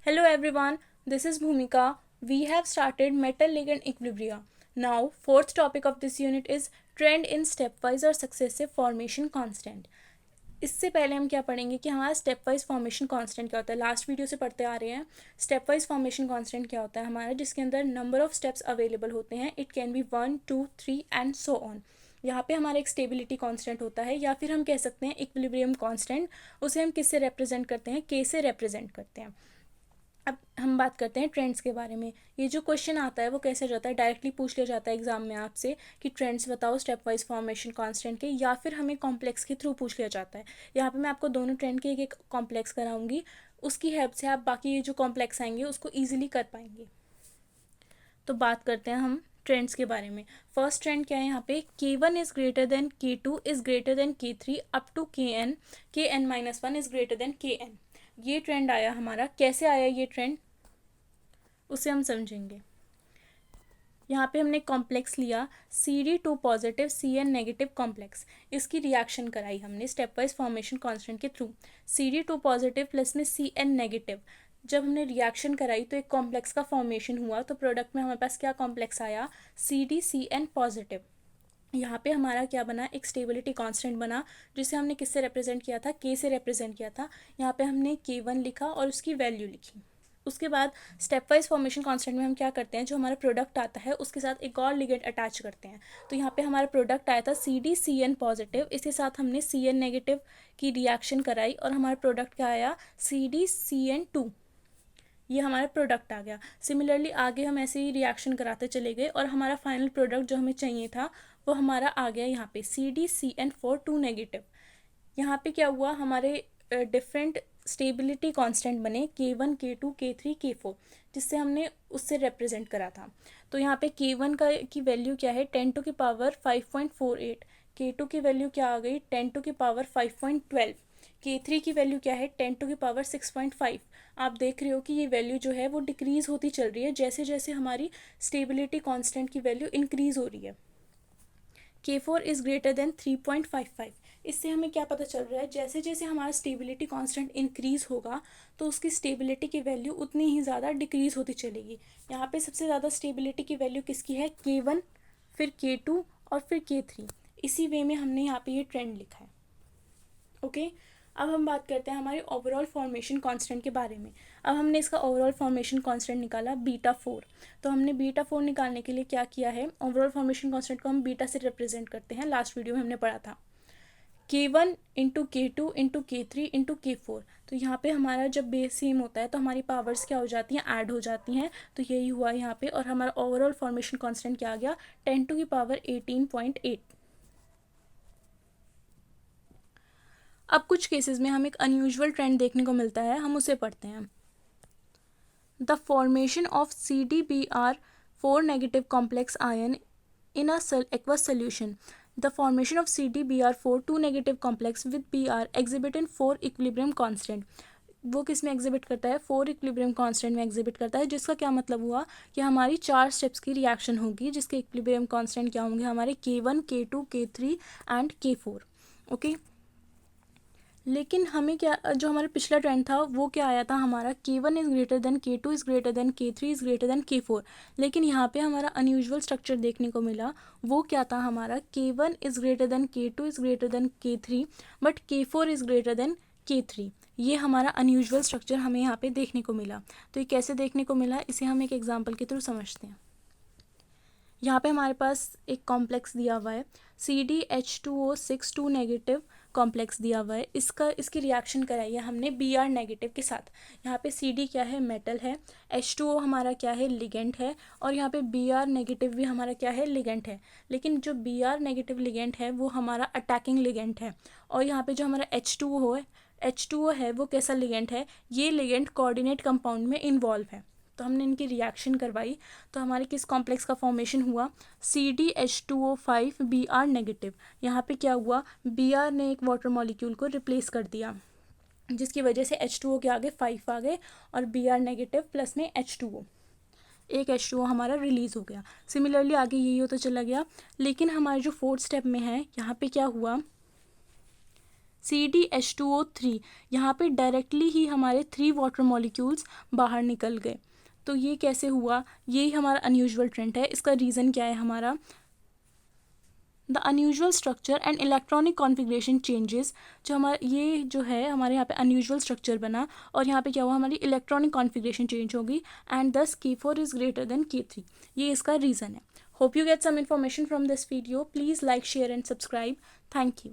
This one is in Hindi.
Hello everyone, this is Bhumika. We have started metal ligand equilibria. Now, fourth topic of this unit is trend in stepwise or successive formation constant. इससे पहले हम क्या पढ़ेंगे कि हमारा स्टेप वाइज फॉर्मेशन कांस्टेंट क्या होता है. लास्ट वीडियो से पढ़ते आ रहे हैं. स्टेप वाइज फॉर्मेशन कांस्टेंट क्या होता है हमारा, जिसके अंदर नंबर ऑफ स्टेप्स अवेलेबल होते हैं. It can be 1, 2, 3 and so on. यहाँ पे हमारा एक स्टेबिलिटी कांस्टेंट होता है, या फिर हम कह सकते हैं इक्विलिब्रियम कांस्टेंट. उसे हम किससे रिप्रेजेंट करते हैं? के से रिप्रेजेंट करते हैं. अब हम बात करते हैं ट्रेंड्स के बारे में. ये जो क्वेश्चन आता है वो कैसे जाता है, डायरेक्टली पूछ लिया जाता है एग्जाम में आपसे कि ट्रेंड्स बताओ स्टेप वाइज फॉर्मेशन कांस्टेंट के, या फिर हमें कॉम्प्लेक्स के थ्रू पूछ लिया जाता है. यहाँ पे मैं आपको दोनों ट्रेंड के एक एक कॉम्प्लेक्स कराऊंगी. उसकी हेल्प से आप बाकी ये जो कॉम्प्लेक्स आएंगे उसको ईजिली कर पाएंगे. तो बात करते हैं हम ट्रेंड्स के बारे में. फर्स्ट ट्रेंड क्या है यहाँ पे, K1 is greater than K2 is greater than K3 up to Kn-1 is greater than Kn. ये ट्रेंड आया हमारा. कैसे आया ये ट्रेंड उसे हम समझेंगे. यहाँ पे हमने कॉम्प्लेक्स लिया CD2 positive Cn negative complex. इसकी रिएक्शन कराई हमने स्टेप वाइज फॉर्मेशन कांस्टेंट के थ्रू. CD2 पॉजिटिव प्लस में Cn नेगेटिव. जब हमने रिएक्शन कराई तो एक कॉम्प्लेक्स का फॉर्मेशन हुआ. तो प्रोडक्ट में हमारे पास क्या कॉम्प्लेक्स आया, CdCn पॉजिटिव. यहाँ पे हमारा क्या बना, एक स्टेबिलिटी कांस्टेंट बना, जिसे हमने किससे रिप्रेजेंट किया था, K से रिप्रेजेंट किया था. यहाँ पे हमने K1 लिखा और उसकी वैल्यू लिखी. उसके बाद स्टेप वाइज फॉर्मेशन कांस्टेंट में हम क्या करते हैं, जो हमारा प्रोडक्ट आता है उसके साथ एक और लिगेंड अटैच करते हैं. तो यहाँ पे हमारा प्रोडक्ट आया था CdCn पॉजिटिव. इसके साथ हमने Cn नेगेटिव की रिएक्शन कराई और हमारा प्रोडक्ट क्या आया, CdCn2. ये हमारा प्रोडक्ट आ गया. सिमिलरली आगे हम ऐसे ही रिएक्शन कराते चले गए और हमारा फाइनल प्रोडक्ट जो हमें चाहिए था वो हमारा आ गया यहाँ पे CdCn4 2 नेगेटिव. यहाँ पे क्या हुआ, हमारे डिफरेंट स्टेबिलिटी कांस्टेंट बने K1, K2, K3, K4, जिससे हमने उससे रिप्रेजेंट करा था. तो यहाँ पे K1 की वैल्यू क्या है, 10 टू की पावर 5.48. K2 की वैल्यू क्या आ गई, 10 टू की पावर 5.12. K3 की वैल्यू क्या है, 10 टू की पावर 6.5. आप देख रहे हो कि ये वैल्यू जो है वो डिक्रीज होती चल रही है जैसे जैसे हमारी स्टेबिलिटी कांस्टेंट की वैल्यू इंक्रीज हो रही है. K4 is greater than 3.55. इससे हमें क्या पता चल रहा है, जैसे जैसे हमारा स्टेबिलिटी कांस्टेंट इंक्रीज होगा तो उसकी स्टेबिलिटी की वैल्यू उतनी ही ज़्यादा डिक्रीज होती चलेगी. यहाँ पे सबसे ज़्यादा स्टेबिलिटी की वैल्यू किसकी है, K1, फिर K2 और फिर K3. इसी वे में हमने यहाँ पे ये ट्रेंड लिखा है. ओके. अब हम बात करते हैं हमारे ओवरऑल फॉर्मेशन कांस्टेंट के बारे में. अब हमने इसका ओवरऑल फॉर्मेशन कांस्टेंट निकाला β4. तो हमने β4 निकालने के लिए क्या किया है, ओवरऑल फॉर्मेशन कांस्टेंट को हम बीटा से रिप्रेजेंट करते हैं. लास्ट वीडियो में हमने पढ़ा था K1 into K2 into K3 into K4. तो यहाँ पे हमारा जब बेस सेम होता है तो हमारी पावर्स क्या हो जाती हैं, ऐड हो जाती हैं. तो यही हुआ यहाँ पे. और हमारा ओवरऑल फॉर्मेशन कांस्टेंट क्या आ गया, 10 टू की पावर 18.8. अब कुछ केसेस में हम एक अनयूजुअल ट्रेंड देखने को मिलता है, हम उसे पढ़ते हैं. The formation of CdBr4 negative complex ion in a aqueous solution. The formation of CdBr4 2 negative complex with Br exhibit in 4 equilibrium constant. वो किस में एग्जिबिट करता है, 4 इक्विलिब्रियम कांस्टेंट में एग्जिबिट करता है. जिसका क्या मतलब हुआ कि हमारी 4 स्टेप्स की रिएक्शन होगी जिसके इक्विलिब्रियम कांस्टेंट क्या होंगे, हमारे K1, K2, K3 and K4. Okay. लेकिन हमें क्या, जो हमारा पिछला ट्रेंड था वो क्या आया था हमारा, K1 is greater than K2 is greater than K3 is greater than K4. लेकिन यहाँ पे हमारा अनयूजुअल स्ट्रक्चर देखने को मिला. वो क्या था हमारा, K1 is greater than K2 is greater than K3 but K4 is greater than K3. ये हमारा अनयूजुअल स्ट्रक्चर हमें यहाँ पे देखने को मिला. तो ये कैसे देखने को मिला, इसे हम एक एग्जाम्पल के थ्रू समझते हैं. यहाँ पे हमारे पास एक कॉम्प्लेक्स दिया हुआ है CdH2O6 2 नेगेटिव कॉम्प्लेक्स दिया हुआ है. इसकी रिएक्शन कराई है हमने Br नेगेटिव के साथ. यहाँ पे Cd क्या है, मेटल है. H2O हमारा क्या है, लिगेंड है. और यहाँ पे Br नेगेटिव भी हमारा क्या है, लिगेंड है. लेकिन जो Br नेगेटिव लिगेंड है वो हमारा अटैकिंग लिगेंड है. और यहाँ पे जो हमारा H2O है वो कैसा लिगेंड है, ये लिगेंड कोऑर्डिनेट कंपाउंड में इन्वॉल्व है. तो हमने इनकी रिएक्शन करवाई तो हमारे किस कॉम्प्लेक्स का फॉर्मेशन हुआ, CdH2O5 Br नेगेटिव. यहाँ पे क्या हुआ, Br ने एक वाटर मॉलिक्यूल को रिप्लेस कर दिया जिसकी वजह से H2O के आगे 5 आ गए और Br नेगेटिव प्लस में H2O, एक H2O हमारा रिलीज़ हो गया. सिमिलरली आगे यही होता चला गया. लेकिन हमारे जो फोर्थ स्टेप में है यहाँ पे क्या हुआ, CdH2O3, यहाँ पे डायरेक्टली ही हमारे 3 वाटर मॉलिक्यूल्स बाहर निकल गए। तो ये कैसे हुआ, यही हमारा अनयूजुअल ट्रेंड है। इसका रीज़न क्या है हमारा, the unusual structure and electronic configuration changes. जो हमारा ये जो है हमारे यहाँ पे अनयूजुअल स्ट्रक्चर बना और यहाँ पे क्या हुआ, हमारी इलेक्ट्रॉनिक कॉन्फ़िगरेशन चेंज होगी एंड दस K4 is greater than K3। ये इसका रीज़न है। Hope you get some information from this video. Please like, share and subscribe. Thank you.